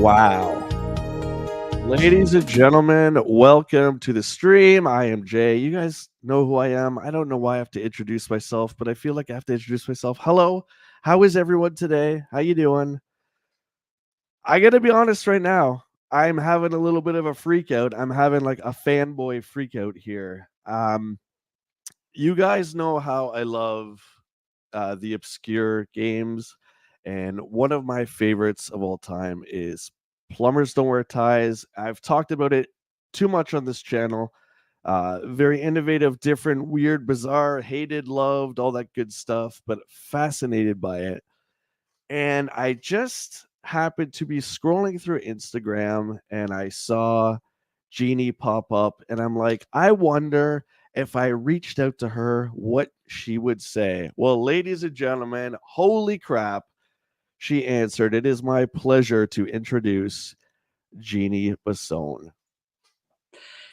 Wow. Ladies and gentlemen, welcome to the stream. I am Jay. You guys know who I am. I don't know why I have to introduce myself, but I feel like I have to introduce myself. Hello. How is everyone today? How you doing? I got to be honest right now. I'm having a little bit of a freak out. I'm having like a fanboy freak out here. You guys know how I love the obscure games, and one of my favorites of all time is Plumbers Don't Wear Ties. I've talked about it too much on this channel. Very innovative, different, weird, bizarre, hated, loved, all that good stuff, but fascinated by it. And I just happened to be scrolling through Instagram and I saw Jeannie pop up, and I'm like, I wonder if I reached out to her, what she would say. Well, ladies and gentlemen, holy crap, she answered. It is my pleasure to introduce Jeannie Basone.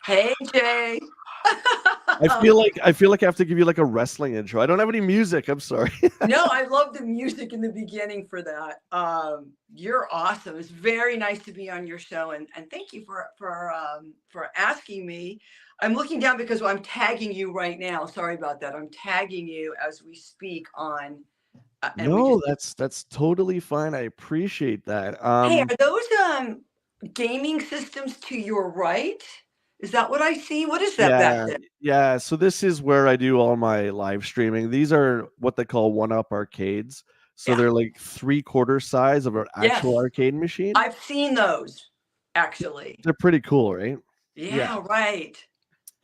Hey, Jay. I feel like I have to give you like a wrestling intro. I don't have any music. I'm sorry. No, I love the music in the beginning for that. You're awesome. It's very nice to be on your show, and thank you for asking me. I'm looking down because I'm tagging you right now. Sorry about that. I'm tagging you as we speak on. No, that's totally fine. I appreciate that. Hey, are those gaming systems to your right? Is that what I see? What is that back there? Yeah. So this is where I do all my live streaming. These are what they call one-up arcades. So they're like 3/4 size of an actual arcade machine. I've seen those, actually. They're pretty cool, right? Yeah. Right.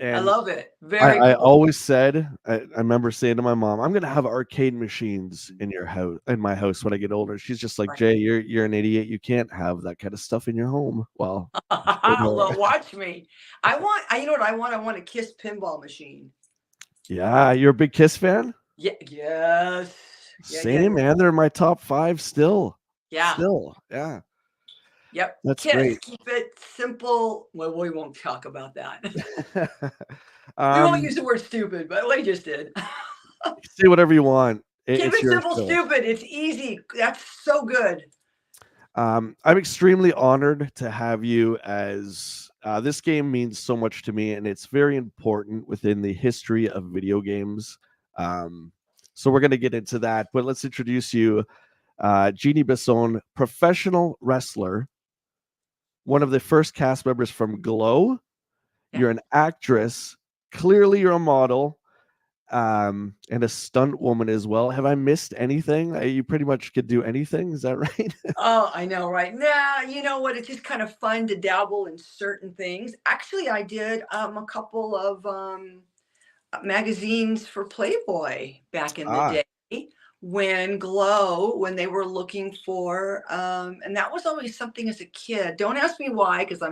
And I love it. I always said, I remember saying to my mom, I'm gonna have arcade machines in my house when I get older. She's just like, Jay, you're an idiot. You can't have that kind of stuff in your home. Well, watch me. You know what I want? I want a Kiss pinball machine. Yeah, you're a big Kiss fan? Yeah, yes. Same, man. They're in my top 5 still. Yeah. Still, yeah. Yep. That's Kiss, great. keep it simple. Well, we won't talk about that. We won't use the word stupid, but we just did. Say whatever you want. Keep it simple, stupid. It's easy. That's so good. I'm extremely honored to have you, as this game means so much to me, and it's very important within the history of video games. So we're going to get into that, but let's introduce you. Jeanne Basone, professional wrestler, one of the first cast members from Glow. Yeah. You're an actress. Clearly, you're a model, and a stunt woman as well. Have I missed anything? You pretty much could do anything. Is that right? Oh, I know, right? Nah, you know what? It's just kind of fun to dabble in certain things. Actually, I did a couple of magazines for Playboy back in the day. When they were looking for, and that was always something as a kid. Don't ask me why, because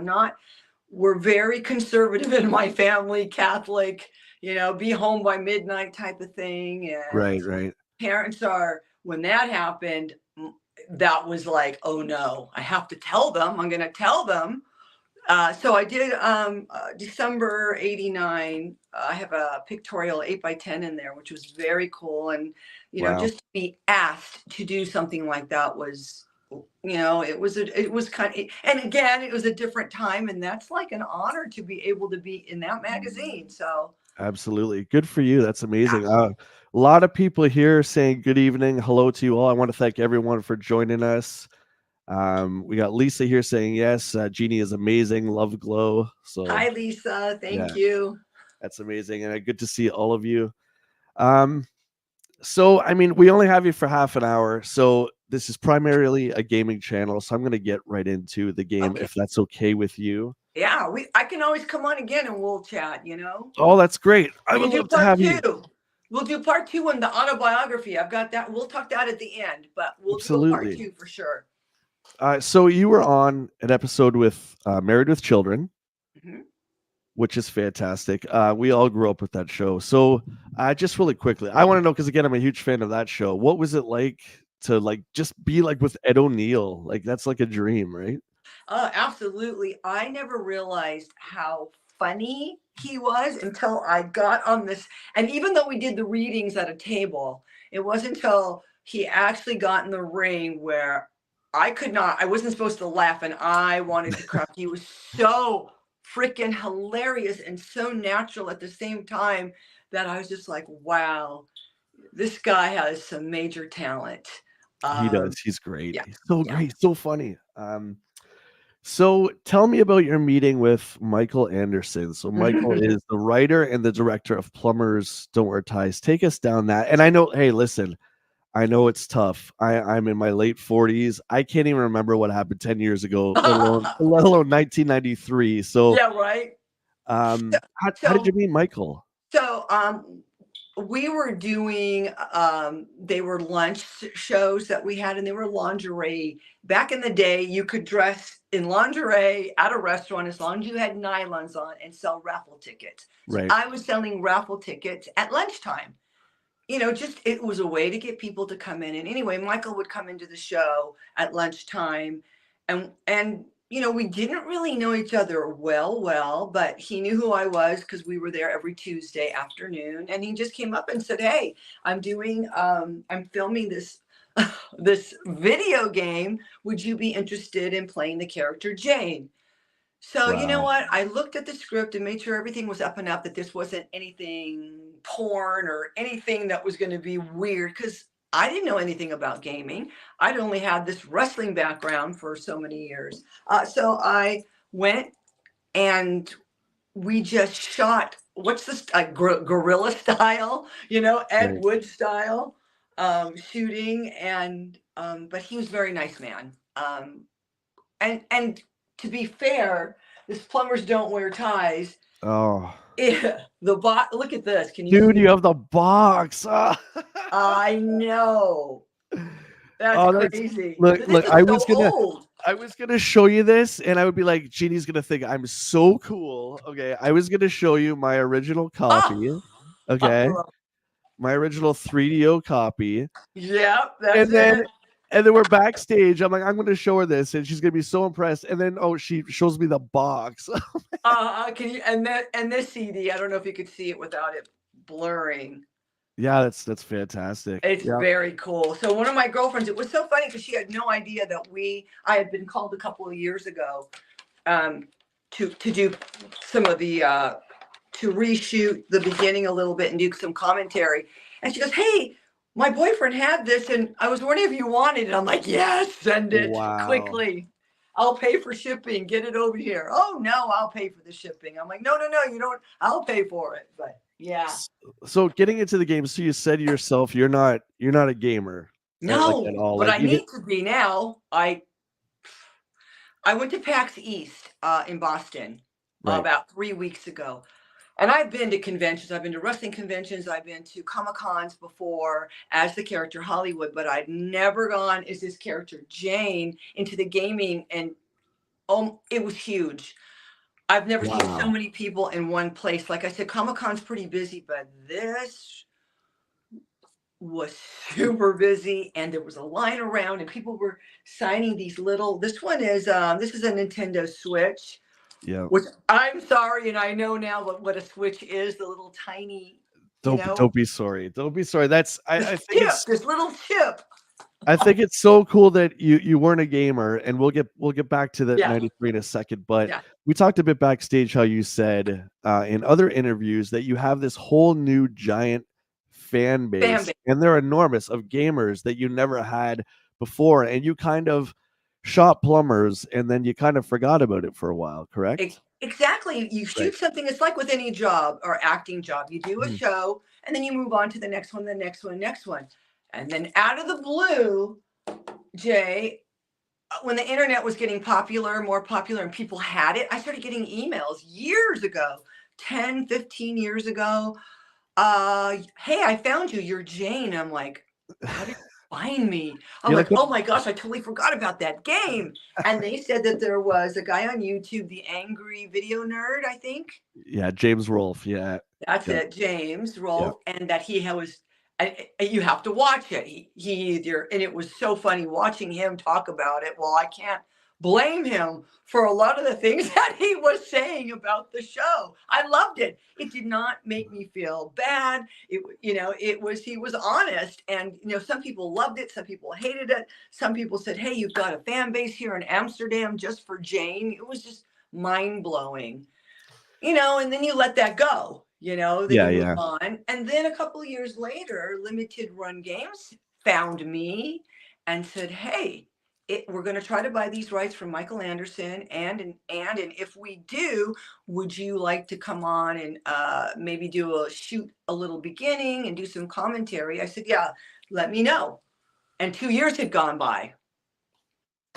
we're very conservative in my family, Catholic, be home by midnight type of thing. And right. Parents when that happened, that was like, oh no, I have to tell them. I'm going to tell them. So I did December 89. I have a pictorial 8x10 in there, which was very cool. And, just to be asked to do something like that was, it was kind of, and again, it was a different time. And that's like an honor to be able to be in that magazine. So absolutely. Good for you. That's amazing. A lot of people here saying good evening. Hello to you all. I want to thank everyone for joining us. We got Lisa here saying yes. Jeannie is amazing. Love Glow. So hi, Lisa. Thank you. That's amazing, and good to see all of you. So I mean, we only have you for half an hour, so this is primarily a gaming channel. So I'm going to get right into the game, if that's okay with you. Yeah, I can always come on again and we'll chat. Oh, that's great. I would love to have you. We'll do part 2 on the autobiography. I've got that. We'll talk that at the end, but we'll do part 2 for sure. So you were on an episode with Married with Children, which is fantastic. We all grew up with that show. So just really quickly, I want to know, because again, I'm a huge fan of that show. What was it like to just be with Ed O'Neill? That's like a dream, right? Absolutely. I never realized how funny he was until I got on this. And even though we did the readings at a table, it wasn't until he actually got in the ring where I could not. I wasn't supposed to laugh, and I wanted to cry. He was so freaking hilarious and so natural at the same time that I was just like, wow, this guy has some major talent. He Um, does. He's great. yeah, He's so yeah. great, so funny. So tell me about your meeting with Michael Anderson. So Michael is the writer and the director of Plumbers Don't Wear Ties. Take us down that. And I know, hey, listen, I know it's tough. I'm in my late 40s. I can't even remember what happened 10 years ago, let alone 1993. So Yeah, right. how did you So, meet Michael? so we were doing they were lunch shows that we had, and they were lingerie. Back in the day, you could dress in lingerie at a restaurant as long as you had nylons on and sell raffle tickets. So Right. I was selling raffle tickets at lunchtime. Just it was a way to get people to come in. And anyway, Michael would come into the show at lunchtime, and we didn't really know each other well, but he knew who I was because we were there every Tuesday afternoon. And he just came up and said, "Hey, I'm filming this this video game. Would you be interested in playing the character Jane?" So you know Wow. what? I looked at the script and made sure everything was up and up, that this wasn't anything porn or anything that was going to be weird, because I didn't know anything about gaming. I'd only had this wrestling background for so many years. So I went and we just shot, what's this, guerrilla style, Ed Right. Wood style shooting. And but he was a very nice man. And to be fair, this plumbers don't wear ties. Oh, Yeah, look at this. Can you dude, see? you have the box. Ah. I know. That's Oh, that's crazy. look, This is so old. I was gonna show you this, and I would be like, Jeannie's gonna think I'm so cool. Okay, I was gonna show you my original copy. Oh, Okay, my original 3DO copy, yep, that's and then it. we're backstage. I'm like, I'm gonna show her this, and she's gonna be so impressed. And then she shows me the box. Can you and this CD? I don't know if you could see it without it blurring. Yeah, that's fantastic. It's Yeah, very cool. So one of my girlfriends, it was so funny because she had no idea that I had been called a couple of years ago to do some of the to reshoot the beginning a little bit and do some commentary. And she goes, "Hey, my boyfriend had this, and I was wondering if you wanted it." I'm like, "Yes, send it wow. quickly. I'll pay for shipping. Get it over here." "Oh no, I'll pay for the shipping." I'm like, "No, you don't. I'll pay for it." But yeah. So getting into the game, so you said yourself you're not a gamer like at No, all. but Like I even need to be now. I went to PAX East in Boston right. about 3 weeks ago. And I've been to conventions. I've been to wrestling conventions. I've been to Comic Cons before as the character Hollywood, but I'd never gone as this character Jane into the gaming. And it was huge. I've never seen so Wow. many people in one place. Like I said, Comic Con's pretty busy, but this was super busy, and there was a line around, and people were signing these little. This is a Nintendo Switch, Yeah. which I'm sorry, and I know now what a Switch is, the little tiny, Don't be sorry. Don't be sorry. That's this little chip. I think it's so cool that you weren't a gamer, and we'll get back to the Yeah, 93 in a second. But yeah, we talked a bit backstage how you said in other interviews that you have this whole new giant fan fan base, base. and they're enormous, of gamers that you never had before, and you kind of shot plumbers, and then you kind of forgot about it for a while, correct? Exactly. You Right. shoot something. It's like with any job or acting job. You do a Mhm. show, and then you move on to the next one, the next one, next one, and then out of the blue, Jay, when the internet was getting more popular, and people had it, I started getting emails years ago, 10, 15 years ago. Hey, I found you. You're Jane. I'm like, how did you find me? I'm You're like, like, oh my gosh, I totally forgot about that game. And they said that there was a guy on YouTube, the Angry Video Nerd, I think. yeah, James Rolfe. Yeah. That's Yep. it, James Yep. Rolfe, and that he was. You have to watch it. He either, and it was so funny watching him talk about it. Well, I can't blame him for a lot of the things that he was saying about the show. I loved it. It did not make me feel bad. He was honest, and some people loved it, some people hated it, some people said, "Hey, you've got a fan base here in Amsterdam just for Jane." It was just mind blowing, and then you let that go. Then Yeah, you move yeah. on, and then a couple of years later, Limited Run Games found me and said, "Hey, we're going to try to buy these rights from Michael Anderson, and if we do, would you like to come on and maybe shoot a little beginning and do some commentary?" I said, "Yeah, let me know." And 2 years had gone by.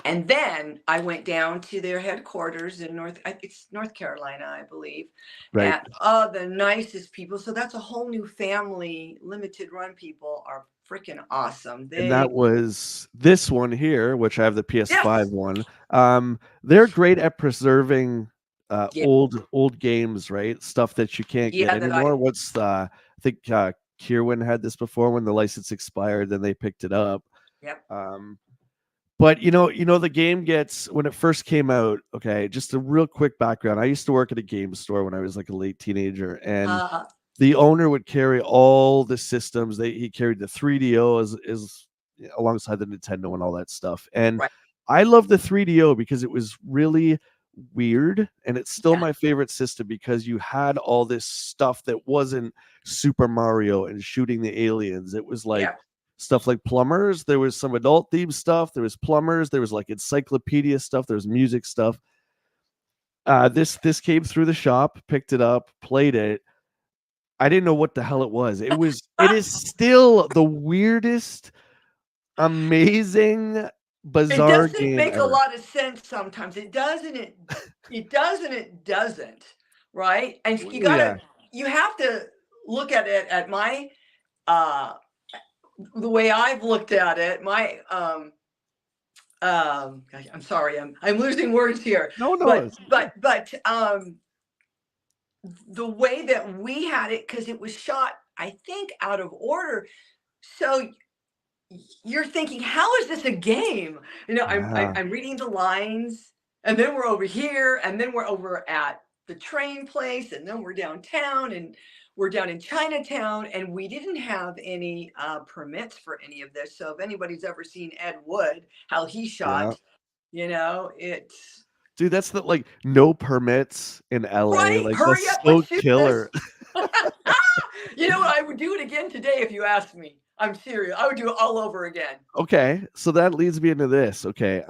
And then I went down to their headquarters in it's North Carolina, I believe. Right. And the nicest people. So that's a whole new family. Limited Run people are freaking awesome. And that was this one here, which I have the PS5 Yes. one. They're great at preserving Yeah. old games, right? Stuff that you can't get Yeah, anymore. I think Kierwin had this before when the license expired, then they picked it up. Yep. But the game gets, when it first came out, okay, just a real quick background. I used to work at a game store when I was like a late teenager, and the owner would carry all the systems. He carried the 3DO as alongside the Nintendo and all that stuff. And right. I love the 3DO because it was really weird, and it's still my favorite system because you had all this stuff that wasn't Super Mario and shooting the aliens. It was like stuff like Plumbers. There was some adult themed stuff. There was Plumbers. There was like encyclopedia stuff. There was music stuff. This came through the shop, picked it up, played it. I didn't know what the hell it was. It is still the weirdest, amazing, bizarre game. It doesn't make ever. a lot of sense sometimes. It does and it doesn't. Right? And you have to look at it at my the way I've looked at it. My I'm sorry, I'm losing words here. No, but the way that we had it, because it was shot, I think, out of order. So you're thinking, how is this a game? I'm reading the lines, and then we're over here, and then we're over at the train place, and then we're downtown, and we're down in Chinatown, and we didn't have any permits for any of this. So if anybody's ever seen Ed Wood, how he shot, it's... Dude, that's the no permits in LA. Right? Like, Hurry that's up, so let's shoot killer. You know what? I would do it again today if you asked me. I'm serious. I would do it all over again. Okay, so that leads me into this. Okay,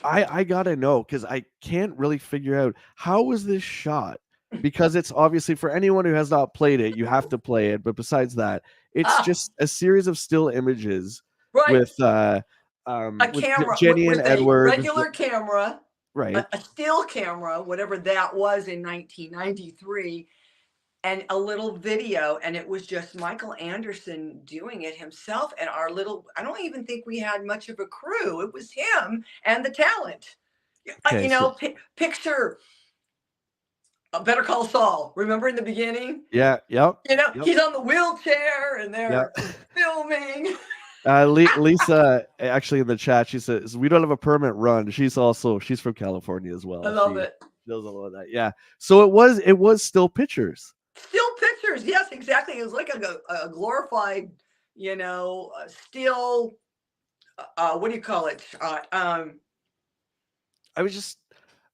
I gotta know, because I can't really figure out how was this shot, because it's obviously, for anyone who has not played it, you have to play it. But besides that, it's just a series of still images with a camera, Jeannie and Edward, a regular camera, right? A still camera, whatever that was in 1993. And a little video, and it was just Michael Anderson doing it himself, and I don't even think we had much of a crew. It was him and the talent. Okay, picture Better Call Saul. Remember in the beginning? Yeah, yep. He's on the wheelchair, and they're filming. Lisa, actually in the chat, she says, we don't have a permit run. She's from California as well. I love it. She does a lot of that. Yeah. So it was still pictures. Still pictures, yes, exactly. It was like a glorified, still. What do you call it? I was just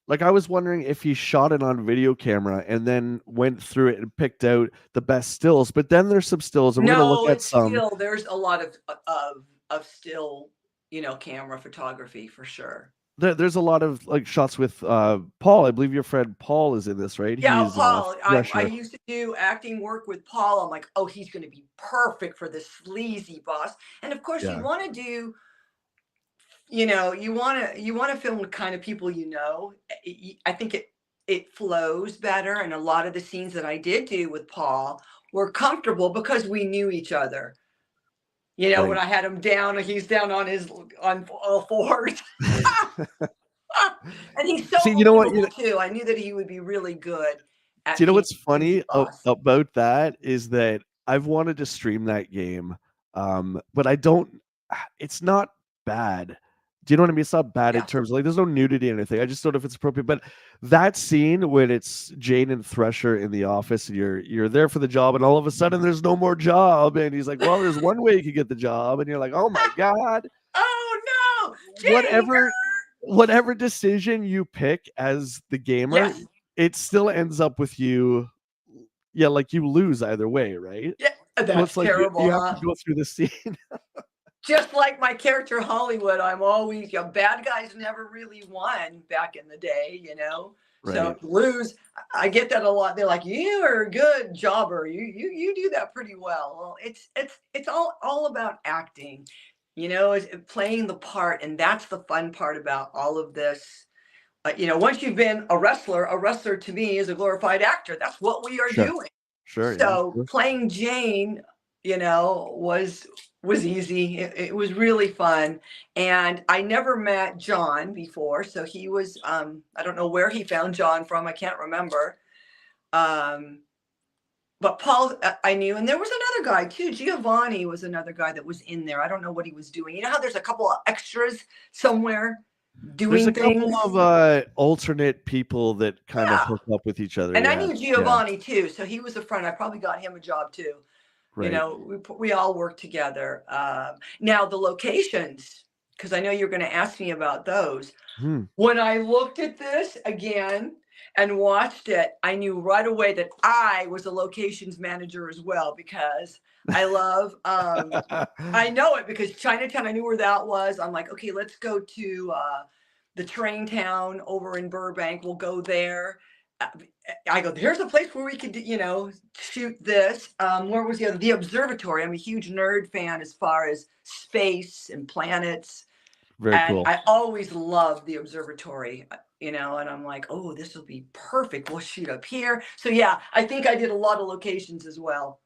I was wondering if he shot it on video camera and then went through it and picked out the best stills. But then there's some stills, and we're gonna look at some. There's a lot of still, camera photography for sure. There's a lot of shots with Paul. I believe your friend Paul is in this, right? Yeah, Paul. I used to do acting work with Paul. I'm like, oh, he's going to be perfect for this sleazy boss. And of course, you want to do, you want to film with kind of people I think it flows better. And a lot of the scenes that I did do with Paul were comfortable because we knew each other. When I had him down, he's down on all fours. And he's so too. I knew that he would be really good. Do you know what's funny about that is that I've wanted to stream that game, but I don't. It's not bad. Do you know what I mean? It's not bad in Yeah. terms of like there's no nudity or anything. I just don't know if it's appropriate. But that scene when it's Jane and Thresher in the office and you're there for the job and all of a sudden there's no more job and he's like, well, there's one way you could get the job and you're like, oh my god, Oh no, Jeannie. whatever decision you pick as the gamer, Yes. it still ends up with you. Yeah, like you lose either way, right? Yeah. So That's it's like you terrible, have to huh? go through the scene. Just like my character Hollywood, I'm always, bad guys never really won back in the day, you know. So Right. lose, I get that a lot. They're like, "You are a good jobber. You do that pretty well." Well, it's all about acting, is playing the part, and that's the fun part about all of this. Once you've been a wrestler to me is a glorified actor. That's what we are Sure. doing. Sure. Yeah. So Sure. playing Jane, was easy. It was really fun. And I never met John before. So he was, I don't know where he found John from. I can't remember. Um, but Paul, I knew, and there was another guy too. Giovanni was another guy that was in there. I don't know what he was doing. You know how there's a couple of extras somewhere There's a doing couple things? of alternate people that kind of Yeah. hook up with each other. And I Yeah. knew Yeah. Giovanni too. So he was a friend. I probably got him a job too. Right. We all work together. Now the locations, because I know you're going to ask me about those. Hmm. When I looked at this again and watched it, I knew right away that I was a locations manager as well, because I love, I know it because Chinatown, I knew where that was. I'm like, okay, let's go to the train town over in Burbank. We'll go there. Uh, I go, there's a place where we could, shoot this. Where was the observatory? I'm a huge nerd fan as far as space and planets. Very And cool. I always loved the observatory, and I'm like, oh, this will be perfect. We'll shoot up here. So yeah, I think I did a lot of locations as well.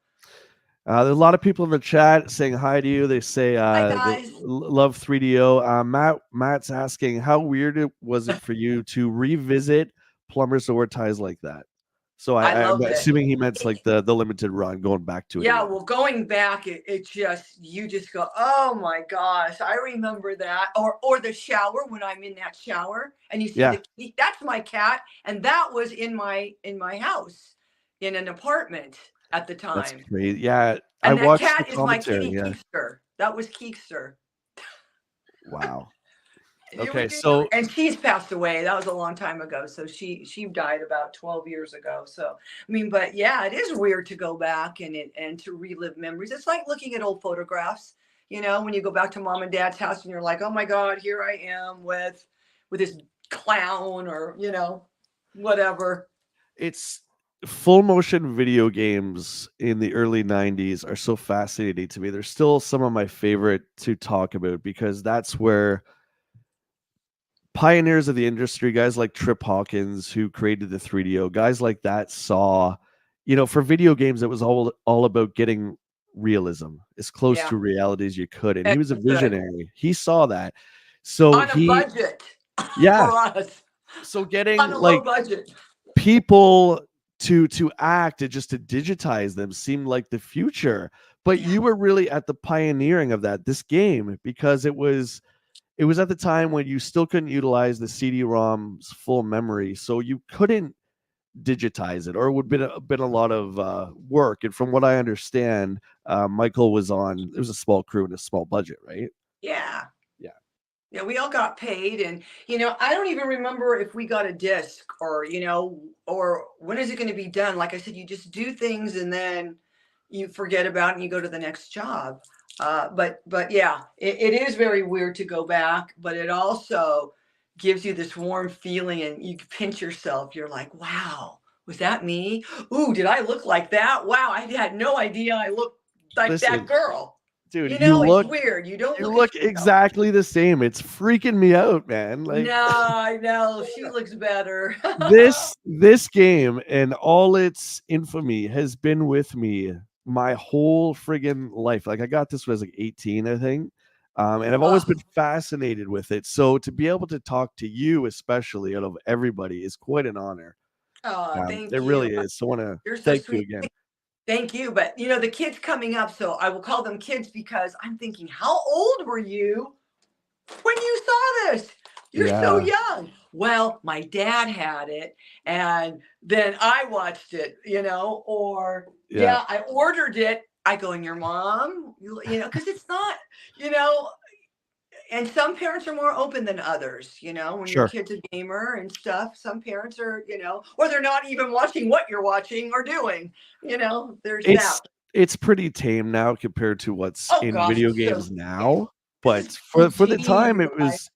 There's a lot of people in the chat saying hi to you. They say Hi they guys. love 3DO. Matt's asking, how weird was it for you to revisit Plumbers Don't Wear Ties like that? So I I'm loved it. assuming he meant like the limited run, going back to it. Yeah, Again. well, going back, you just go, oh my gosh, I remember that. Or the shower, when I'm in that shower and you see that's my cat, and that was in my house, in an apartment at the That's time. crazy. Yeah, I And that watched the cat is my commentary. kitty Yeah. Keekster. That was Keekster. Wow. Okay, And she's passed away. That was a long time ago. So she died about 12 years ago. So I mean, but yeah, it is weird to go back and to relive memories. It's like looking at old photographs. When you go back to mom and dad's house and you're like, oh my God, here I am with this clown, or whatever. it's full motion video games in the early 90s are so fascinating to me. They're still some of my favorite to talk about because that's where pioneers of the industry, guys like Trip Hawkins, who created the 3DO, guys like that saw, for video games, it was all about getting realism as close to reality as you could. And he was a visionary. He saw that. So on a budget. Yeah. For us. So getting on a low budget. People to act and just to digitize them seemed like the future. But you were really at the pioneering of this game, because it was at the time when you still couldn't utilize the CD-ROM's full memory, so you couldn't digitize it, or it would have been a lot of work. And from what I understand, Michael was on. It was a small crew and a small budget, right? Yeah. Yeah. Yeah, we all got paid, and I don't even remember if we got a disc, or or when is it going to be done. Like I said, you just do things and then you forget about it and you go to the next job. But yeah, it is very weird to go back, but it also gives you this warm feeling, and you pinch yourself. You're like, wow, was that me? Ooh, did I look like that? Wow, I had no idea I looked like that girl. Dude, it's weird. You don't look exactly the same. It's freaking me out, man. Like, no, I know she looks better. this game and all its infamy has been with me my whole friggin' life. Like, I got this when I was like 18, I think. And I've always been fascinated with it. So to be able to talk to you, especially out of everybody, is quite an honor. Oh, thank you. It really is. So I want to thank you again. Thank you. But the kids coming up, so I will call them kids because I'm thinking, how old were you when you saw this? You're so Yeah, young. Well, my dad had it, and then I watched it, or yeah. yeah, I ordered it. I go, and your mom, because it's not, you know, and some parents are more open than others, when your Sure. kid's a gamer and stuff. Some parents are, or they're not even watching what you're watching or doing, there's that. It's pretty tame now compared to what's Oh in gosh, video it's so games it's now, this is but for the PG, time you it guys.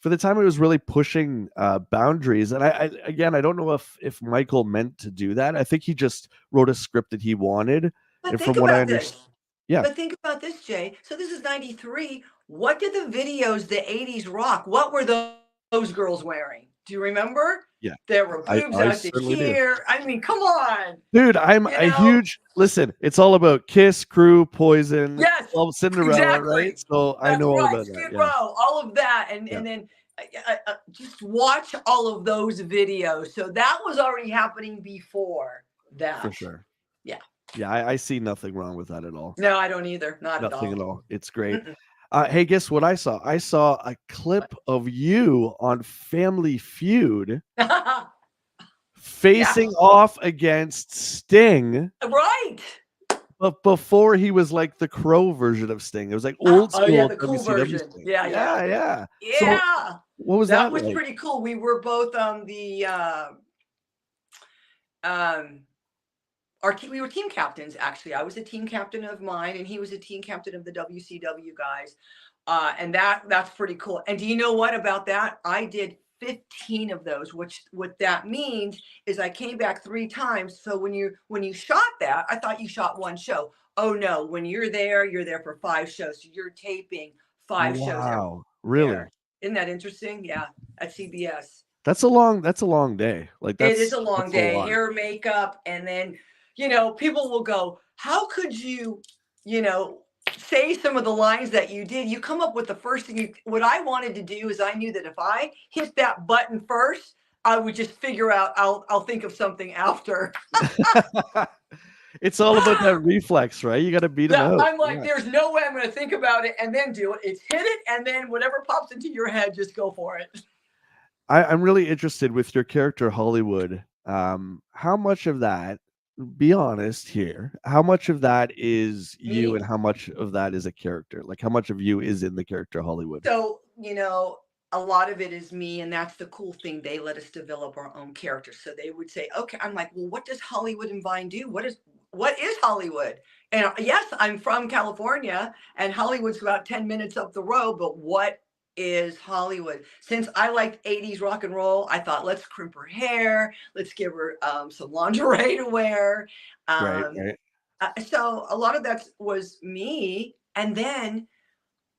was really pushing, boundaries, and I again, I don't know if Michael meant to do that. I think he just wrote a script that he wanted, But and think from what I about understand, this. yeah, But think about this, Jay. So this is 93. What did the videos, the 80s rock? What were those girls wearing? Do you remember? yeah, There were boobs I out to certainly do. here. I mean, come on. Dude, I'm You a know? huge listen, it's all about Kiss, Crew, Poison, Yes, well, Cinderella, right? exactly. So, I That's know all right. about that, Skid yeah, Row, all of that. And yeah, and then just watch all of those videos. So that was already happening before for that. sure. Yeah. Yeah, I see nothing wrong with that at all. No, I don't either. Not at Nothing all. at all. It's great. Mm-mm. Hey, guess what I saw? I saw a clip of you on Family Feud Yeah. facing off against Sting, Right. but before he was like the Crow version of Sting. It was like old Oh yeah, school the cool WCW version. Sting. Yeah, yeah. Yeah, yeah. So Yeah. what was That that was like? pretty cool. We were both the um we were team captains actually. I was a team captain of mine and he was a team captain of the WCW guys. And that's pretty cool. And do you know what about that? I did 15 of those, which what that means is I came back 3 times. So when you shot that, I thought you shot one show. Oh no, when you're there for 5 shows. So you're taping 5 shows every Wow. Really? year. Isn't that interesting? Yeah, at CBS. That's a long day. Like It is a long that's a day, lot. hair, makeup, and then, people will go, how could you know, say some of the lines that you did? You come up with the first thing what I wanted to do is I knew that if I hit that button first, I would just figure out I'll think of something after. It's all about that reflex, right? You gotta beat 'em That out. I'm like, Yeah. there's no way I'm gonna think about it and then do it. It's hit it and then whatever pops into your head, just go for it. I'm really interested with your character Hollywood. How much of that, be honest here, how much of that is you Me. and how much of that is a character? Like how much of you is in the character Hollywood? So, a lot of it is me, and that's the cool thing. They let us develop our own characters. So they would say, okay, I'm like, well, what does Hollywood and Vine do? What is Hollywood? And yes, I'm from California, and Hollywood's about 10 minutes up the road, but what is Hollywood? Since I liked 80s rock and roll, I thought let's crimp her hair, let's give her some lingerie to wear. Right, Um, right. so a lot of that was me. And then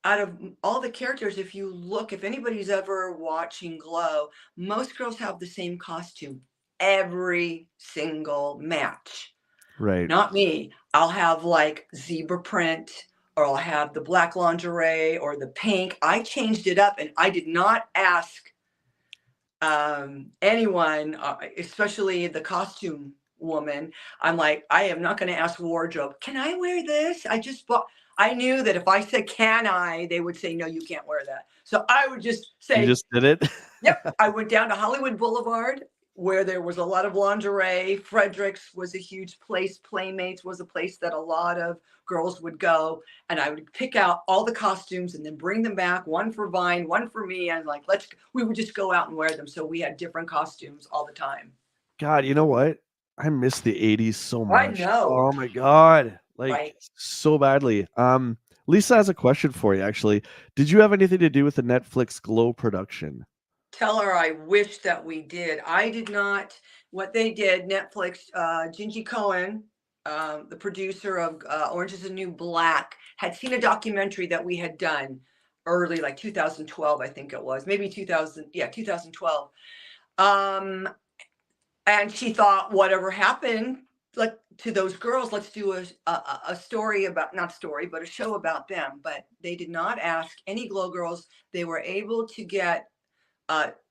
out of all the characters, if anybody's ever watching Glow, most girls have the same costume every single match. Right. Not me. I'll have like zebra print, or I'll have the black lingerie or the pink. I changed it up and I did not ask anyone, especially the costume woman. I'm like, I am not going to ask wardrobe, can I wear this? I just bought. I knew that if I said, can I, they would say, no, you can't wear that. So I would just You say, just did it? yep. I went down to Hollywood Boulevard where there was a lot of lingerie. Frederick's was a huge place. Playmates was a place that a lot of girls would go. And I would pick out all the costumes and then bring them back, one for Vine, one for me. And like, we would just go out and wear them. So we had different costumes all the time. God, you know what? I miss the '80s so I much. know, Oh my god. Like right? so badly. Lisa has a question for you actually. Did you have anything to do with the Netflix Glow production? Tell her I wish that we did. I did not. What they did, Netflix, Gingy Cohen, the producer of Orange is the New Black, had seen a documentary that we had done early, like 2012, I think it was, maybe 2000, yeah, 2012. Um, and she thought, whatever happened, like to those girls, let's do a story about, not story, but a show about them. But they did not ask any Glow girls. They were able to get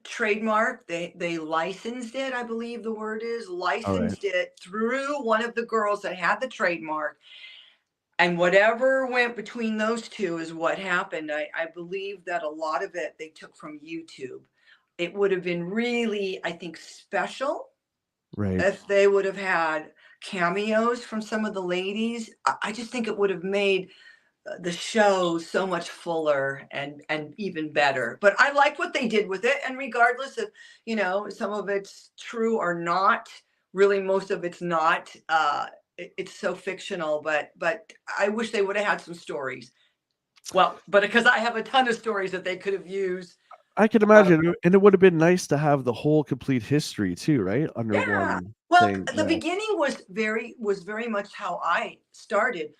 trademark. They licensed it, I believe the word is All right. licensed it through one of the girls that had the trademark. And whatever went between those two is what happened. I believe that a lot of it they took from YouTube. It would have been really, I think, special Right. if they would have had cameos from some of the ladies. I just think it would have made the show so much fuller and even better. But I like what they did with it, and regardless of some of it's true or not, really most of it's not. It's so fictional, but I wish they would have had some stories. Well, but because I have a ton of stories that they could have used. I can imagine, and it would have been nice to have the whole complete history too, right? Under Yeah. one Well, thing. the Yeah. beginning was very much how I started.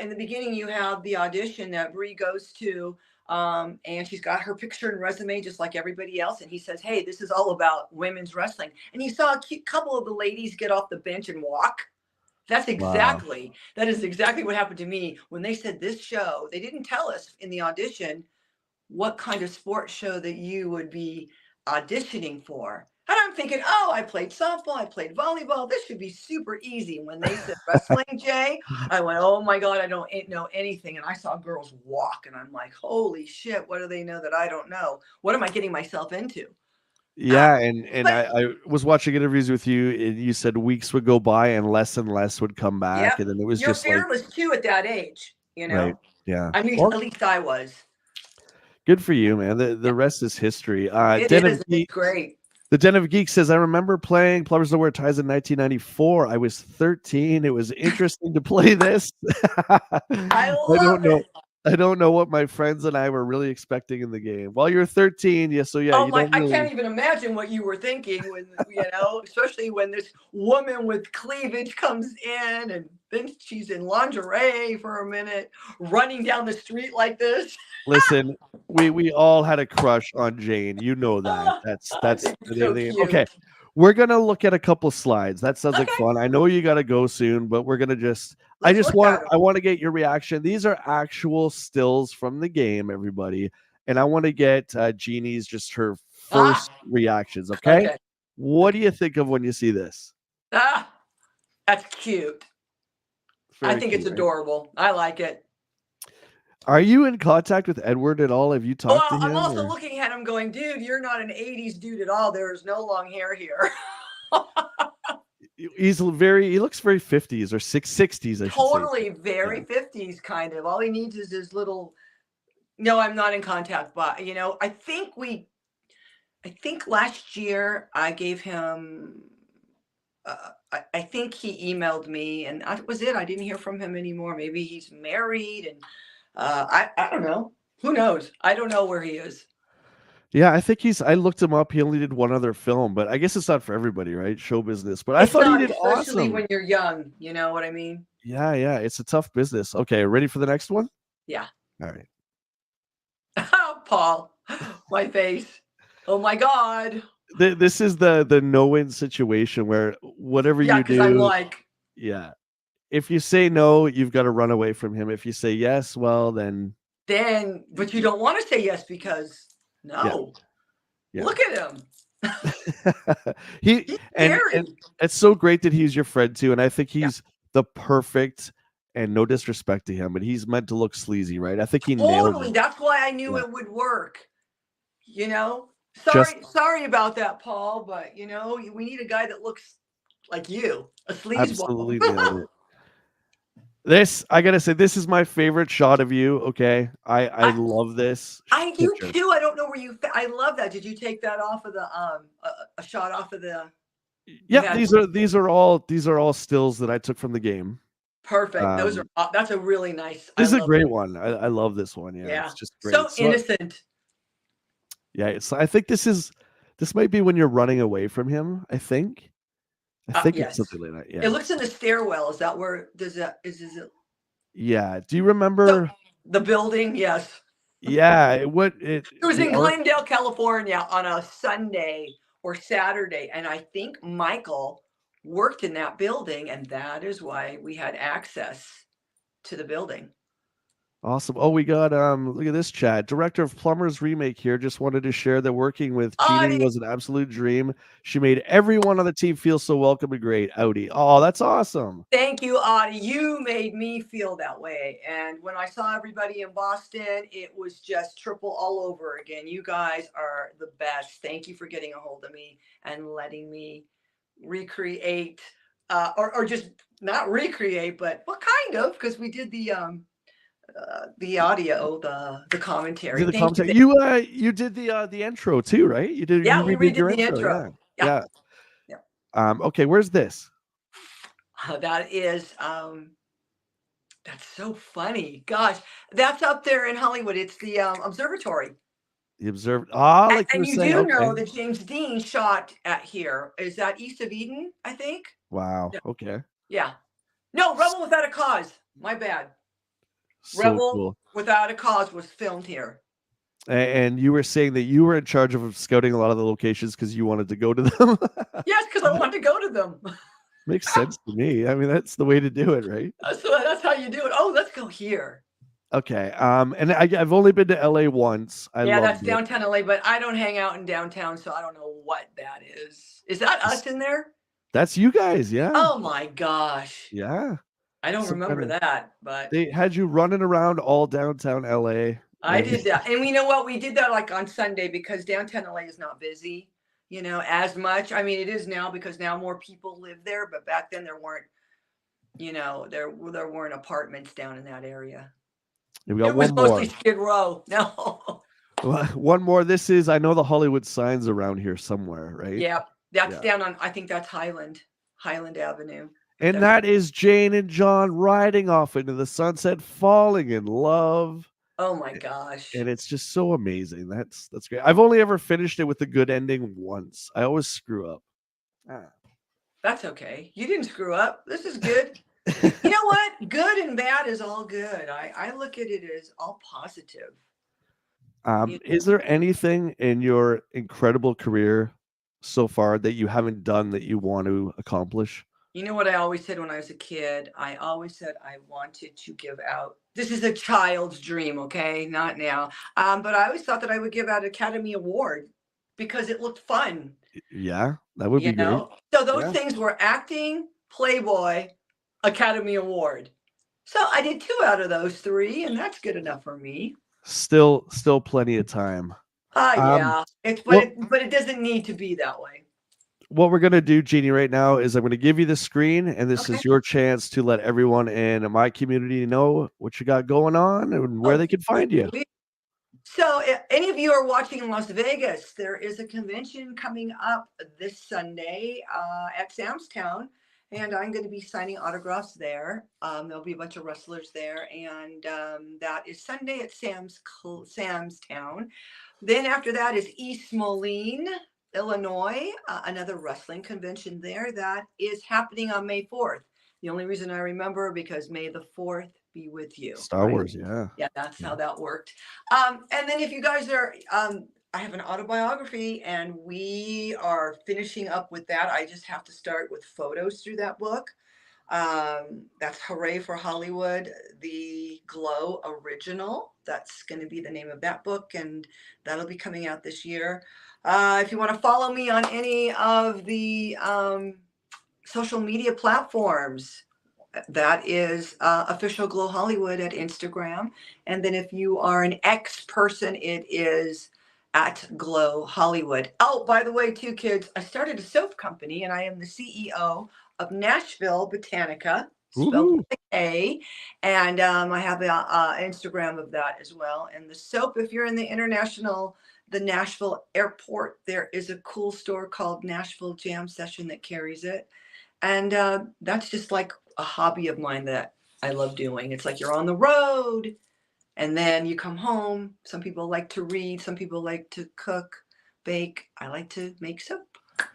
In the beginning, you have the audition that Brie goes to, and she's got her picture and resume just like everybody else. And he says, "Hey, this is all about women's wrestling." And you saw a cute couple of the ladies get off the bench and walk. Wow. That is exactly what happened to me when they said this show. They didn't tell us in the audition what kind of sports show that you would be auditioning for. And I'm thinking, oh, I played softball, I played volleyball. This should be super easy. When they said wrestling, Jay, I went, oh my God, I don't know anything. And I saw girls walk, and I'm like, holy shit, what do they know that I don't know? What am I getting myself into? Yeah, and But I was watching interviews with you, and you said weeks would go by and less would come back, yeah, and then it was you're just like, fearless too at that age, right. Yeah. I mean, Well, at least I was. good for you, man. The Yeah, the rest is history. it is. It's great. The Den of Geeks says, I remember playing Plumbers Don't Wear Ties in 1994. I was 13. It was interesting to play this. I I don't love know. it. I don't know what my friends and I were really expecting in the game. Well, you're 13, yeah. So yeah, Oh you my, don't I really. can't even imagine what you were thinking when, especially when this woman with cleavage comes in and then she's in lingerie for a minute, running down the street like this. Listen, we all had a crush on Jane. You know that. I That's think the it's name of so the game. Okay, cute. we're gonna look at a couple slides. That sounds like Okay, fun. I know you gotta go soon, but we're gonna I let's just look at them. want to get your reaction. These are actual stills from the game, everybody, and I want to get Jeannie's just her Ah, first reactions. Okay, okay. what do Okay. you think of when you see this? Ah, that's cute. I Very think it's cute, right? adorable. I like it. Are you in contact with Edward at all? Have you talked to Well, I'm him also or? looking at him going, dude, you're not an 80s dude at all. There is no long hair here. He looks very 50s or 60s, I should say. Totally Yeah. very 50s kind of. All he needs is his little. No, I'm not in contact, but I think last year I gave him I think he emailed me, and that was it. I didn't hear from him anymore. Maybe he's married, and I don't know. Who knows? I don't know where he is. Yeah, I looked him up. He only did one other film, but I guess it's not for everybody, right? Show business. But I It's thought he not, did especially awesome. when you're young. You know what I mean? Yeah, yeah. It's a tough business. Okay, ready for the next one? Yeah. All right. Paul, my face. Oh my God. This is the no-win situation where whatever Yeah, you because I'm do, like, yeah. If you say no, you've got to run away from him. If you say yes, well, then but you don't want to say yes because yeah, no. yeah. Look at him. he He's and scary. it's so great that he's your friend too, and I think Yeah, he's the perfect, and no disrespect to him, but he's meant to look sleazy, right? I think he nailed totally. it. That's why I knew Yeah, it would work. You know, just sorry about that, Paul, but we need a guy that looks like you, a sleazeball. absolutely nailed it. This I gotta say, this is my favorite shot of you. Okay, I I love this I do picture. too. I don't know where I love that. Did you take that off of the a shot off of the you Yep, had these are all stills that I took from the game. perfect. Those are Um, that's a really nice. I this is a love great it. one. I love this one. Yeah, it's Yeah. just great. So So innocent. yeah, I think this might be when you're running away from him. I think it's Yes. something like that. It Yeah, looks in the stairwell. Is that where does that is it yeah. Do you so remember? the building? Yes. Yeah, it It was the in art. Glendale, California on a Sunday or Saturday. And I think Michael worked in that building, and that is why we had access to the building. Awesome. Oh, we got look at this chat. Director of Plumbers remake here. Just wanted to share that working with Jeannie Audie, was an absolute dream. She made everyone on the team feel so welcome and great. Audi. Oh, that's awesome. thank you, Audie. You made me feel that way. And when I saw everybody in Boston, it was just triple all over again. You guys are the best. Thank you for getting a hold of me and letting me recreate, or just not recreate, but well, kind of, because we did the audio, the You commentary. did the Thank you. commentary. You did the intro too, right? You Yeah, we redid your redid the intro. Yeah. intro. Yeah. Yeah. Okay, where's this? That is that's so funny. Gosh, that's up there in Hollywood. It's the observatory. The observed. Ah, like you were And you saying. do Okay. know that James Dean shot at here. Is that East of Eden, I think? Wow. Yeah. Okay. Yeah. No, Rebel Without a Cause. My bad. So Rebel cool. Without a Cause was filmed here. And you were saying that you were in charge of scouting a lot of the locations because you wanted to go to them. Yes, because I wanted to go to them. Makes sense to me. I mean, that's the way to do it, right? That's how you do it. Oh, let's go here. Okay. And I've only been to LA once. I Yeah, that's loved it. downtown LA, but I don't hang out in downtown, so I don't know what that is. Is that us in there? That's you guys, yeah. Oh my gosh. Yeah. I don't remember that, but they had you running around all downtown LA. I did that. And you know what? We did that like on Sunday because downtown LA is not busy, as much. I mean, it is now because now more people live there, but back then there weren't, there weren't apartments down in that area. We got It was one more. mostly Skid Row. No. One more. This is, I know the Hollywood signs around here somewhere, right? Yeah. That's down on, I think that's Highland Avenue. And that is Jane and John riding off into the sunset, falling in love. Oh my gosh. And it's just so amazing. That's great. I've only ever finished it with a good ending once. I always screw up. That's okay. You didn't screw up. This is good. You know what? Good and bad is all good. I look at it as all positive. Is there anything in your incredible career so far that you haven't done that you want to accomplish? You know what I always said when I was a kid? I always said I wanted to give out. This is a child's dream, okay? Not now. But I always thought that I would give out an Academy Award because it looked fun. Yeah, that would be great. So those things were acting, Playboy, Academy Award. So I did 2 out of those 3, and that's good enough for me. Still plenty of time. Yeah. But it doesn't need to be that way. What we're going to do, Jeannie, right now is I'm going to give you the screen, and this is your chance to let everyone in my community know what you got going on and where they can find you. So if any of you are watching in Las Vegas, there is a convention coming up this Sunday at Sam's Town, and I'm going to be signing autographs there. There'll be a bunch of wrestlers there, and that is Sunday at Sam's Town. Then after that is East Moline, Illinois, another wrestling convention there that is happening on May 4th. The only reason I remember because May the 4th be with you. Star Wars, yeah. Yeah, that's how that worked. And then if you guys are, I have an autobiography and we are finishing up with that. I just have to start with photos through that book. That's Hooray for Hollywood, the Glow Original. That's going to be the name of that book, and that'll be coming out this year. If you want to follow me on any of the social media platforms, that is official Glow Hollywood at Instagram. And then if you are an X person, it is at Glow Hollywood. Oh, by the way, too, kids, I started a soap company and I am the CEO of Nashville Botanica, spelled with an A. And I have an Instagram of that as well. And the soap, if you're in the Nashville airport, there is a cool store called Nashville Jam Session that carries it. And that's just like a hobby of mine that I love doing. It's like you're on the road and then you come home. Some people like to read. Some people like to cook, bake. I like to make soap.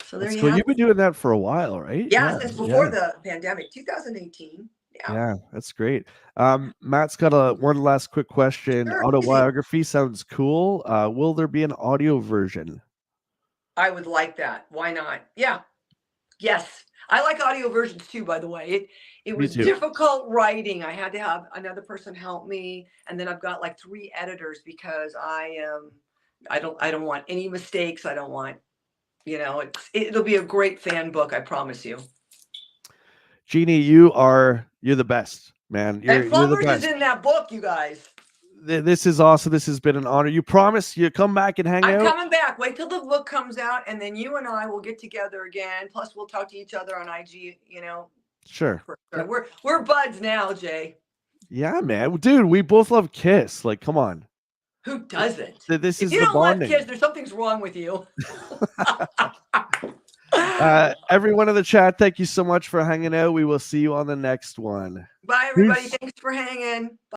So there you go. You've been doing that for a while, right? Yeah, since before the pandemic, 2018. Yeah, that's great. Matt's got one last quick question. Sure. Autobiography sounds cool. Will there be an audio version? I would like that. Why not? Yeah. Yes. I like audio versions too, by the way. It Me was too. difficult writing. I had to have another person help me. And then I've got like 3 editors because I don't want any mistakes. I don't want, it'll be a great fan book, I promise you. Jeannie, you're the best, man. You're And the Plumbers is best. in that book, you guys. This is awesome. This has been an honor. You promise you come back and hang I'm out? coming back. Wait till the book comes out, and then you and I will get together again. Plus, we'll talk to each other on IG. Sure. We're buds now, Jay. Yeah, man. Dude, we both love Kiss. Like, come on. Who doesn't? This If is you the don't bonding. love Kiss, there's something's wrong with you. Everyone in the chat, thank you so much for hanging out. We will see you on the next one. Bye, everybody. Peace. Thanks for hanging.